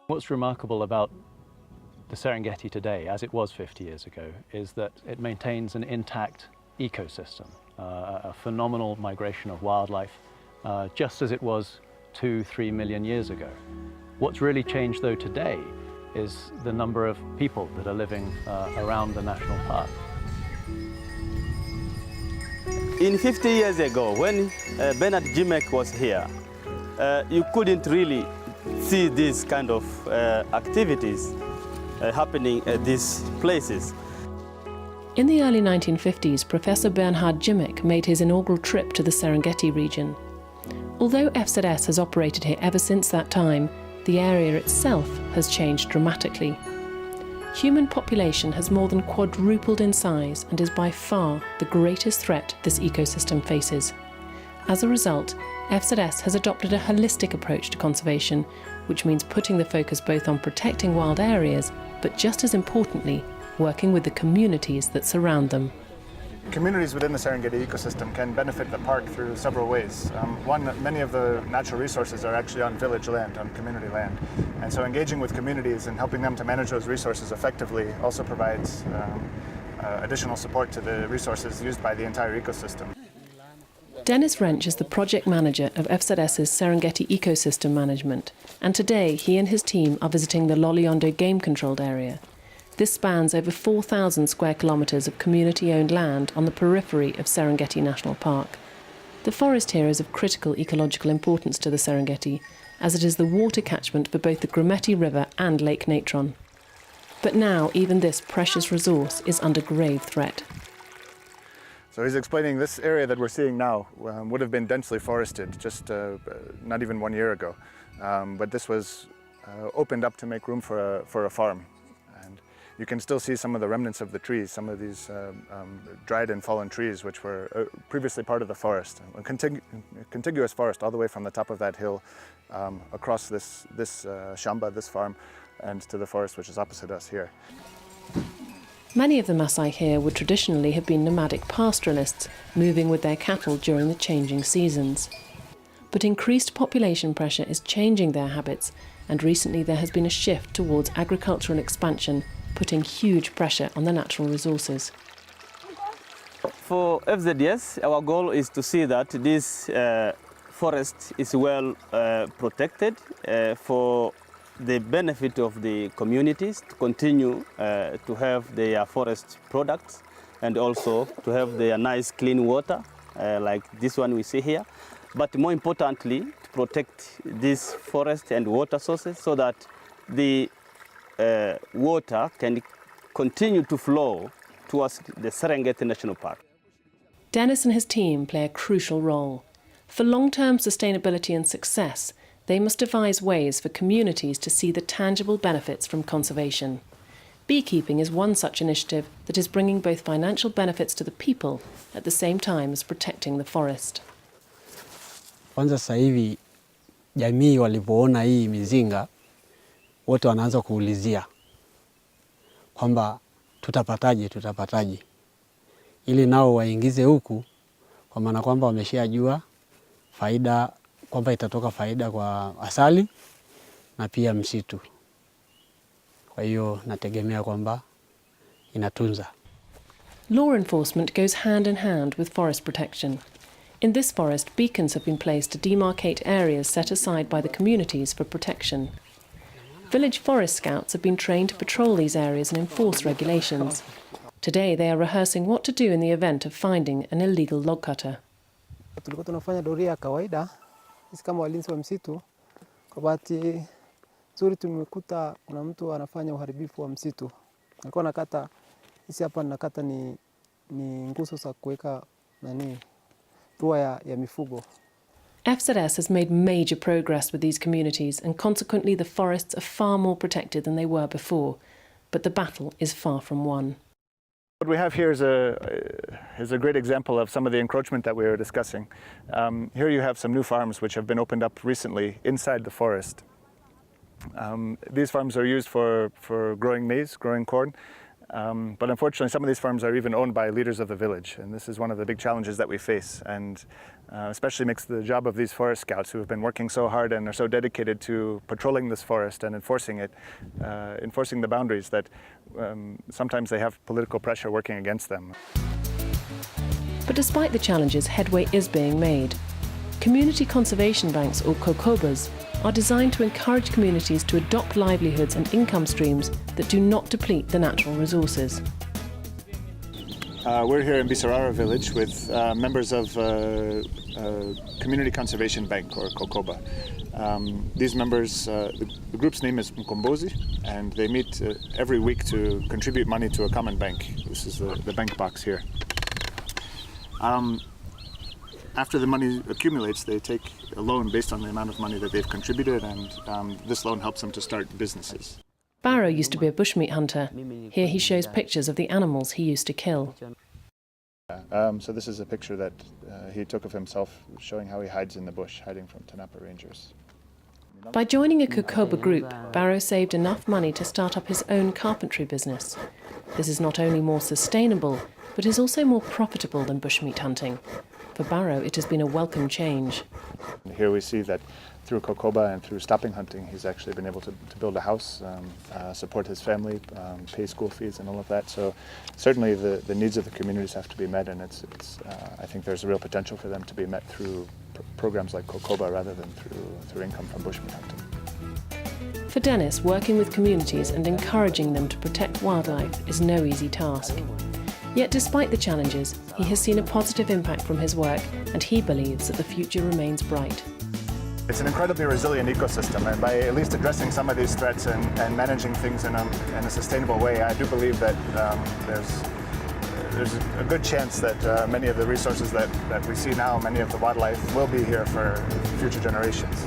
What's remarkable about the Serengeti today, as it was 50 years ago, is that it maintains an intact ecosystem, a phenomenal migration of wildlife, just as it was 2-3 million years ago. What's really changed though today is the number of people that are living around the national park. In 50 years ago, when Bernard Jimek was here, you couldn't really see these kind of activities happening at these places. In the early 1950s, Professor Bernhard Jimek made his inaugural trip to the Serengeti region. Although FZS has operated here ever since that time, the area itself has changed dramatically. Human population has more than quadrupled in size and is by far the greatest threat this ecosystem faces. As a result, FZS has adopted a holistic approach to conservation, which means putting the focus both on protecting wild areas, but just as importantly, working with the communities that surround them. Communities within the Serengeti ecosystem can benefit the park through several ways. One, many of the natural resources are actually on village land, on community land. And so engaging with communities and helping them to manage those resources effectively also provides additional support to the resources used by the entire ecosystem. Dennis Wrench is the project manager of FZS's Serengeti Ecosystem Management, and today he and his team are visiting the Loliondo Game Controlled Area. This spans over 4,000 square kilometres of community-owned land on the periphery of Serengeti National Park. The forest here is of critical ecological importance to the Serengeti, as it is the water catchment for both the Grumeti River and Lake Natron. But now even this precious resource is under grave threat. So he's explaining this area that we're seeing now would have been densely forested just not even 1 year ago. But this was opened up to make room for a farm. And you can still see some of the remnants of the trees, some of these dried and fallen trees which were previously part of the forest. A contiguous forest all the way from the top of that hill across this shamba, this farm, and to the forest which is opposite us here. Many of the Maasai here would traditionally have been nomadic pastoralists, moving with their cattle during the changing seasons. But increased population pressure is changing their habits, and recently there has been a shift towards agricultural expansion, putting huge pressure on the natural resources. For FZS, our goal is to see that this forest is well protected for the benefit of the communities to continue to have their forest products and also to have their nice clean water like this one we see here. But more importantly, to protect these forest and water sources so that the water can continue to flow towards the Serengeti National Park. Dennis and his team play a crucial role. For long-term sustainability and success, they must devise ways for communities to see the tangible benefits from conservation. Beekeeping is one such initiative that is bringing both financial benefits to the people at the same time as protecting the forest. Kwanza sasa hivi jamii walipoona hii mizinga wote wanaanza kuulizia kwamba tutapataje ili nao waingize huku, kwa maana kwamba wameshajua faida kwamba itatoka faida kwa asali na pia msitu. Kwa hiyo nategemea kwamba inatunza. Law enforcement goes hand in hand with forest protection. In this forest, beacons have been placed to demarcate areas set aside by the communities for protection. Village forest scouts have been trained to patrol these areas and enforce regulations. Today they are rehearsing what to do in the event of finding an illegal log cutter. Tulikuwa tunafanya doria ya kawaida sisi kama walinzi wa msitu. Kwa bahati nzuri tumekuta kuna mtu anafanya uharibifu wa msitu. Alikuwa nakata, sisi hapa nakata ni nguzo za kuweka tua ya mifugo. FZS has made major progress with these communities, and consequently the forests are far more protected than they were before. But the battle is far from won. What we have here is a great example of some of the encroachment that we were discussing. Here you have some new farms which have been opened up recently inside the forest. These farms are used for growing maize, growing corn, But unfortunately, some of these farms are even owned by leaders of the village, and this is one of the big challenges that we face, and especially makes the job of these forest scouts who have been working so hard and are so dedicated to patrolling this forest and enforcing it, enforcing the boundaries, that sometimes they have political pressure working against them. But despite the challenges, headway is being made. Community conservation banks, or kokobas, are designed to encourage communities to adopt livelihoods and income streams that do not deplete the natural resources. We're here in Bisarara village with members of Community Conservation Bank, or Kokoba. These members, the group's name is Mkombozi, and they meet every week to contribute money to a common bank. This is the bank box here. After the money accumulates, they take a loan based on the amount of money that they've contributed, and this loan helps them to start businesses. Barrow used to be a bushmeat hunter. Here he shows pictures of the animals he used to kill. So this is a picture that he took of himself, showing how he hides in the bush, hiding from Tanapa Rangers. By joining a Kokoba group, Barrow saved enough money to start up his own carpentry business. This is not only more sustainable, but is also more profitable than bushmeat hunting. For Barrow, it has been a welcome change. Here we see that through Kokoba and through stopping hunting, he's actually been able to build a house, support his family, pay school fees and all of that. So certainly the needs of the communities have to be met, and I think there's a real potential for them to be met through programs like Kokoba rather than through income from bushmeat hunting. For Dennis, working with communities and encouraging them to protect wildlife is no easy task. Yet despite the challenges, he has seen a positive impact from his work, and he believes that the future remains bright. It's an incredibly resilient ecosystem, and by at least addressing some of these threats and managing things in a sustainable way, I do believe that there's a good chance that many of the resources that we see now, many of the wildlife, will be here for future generations.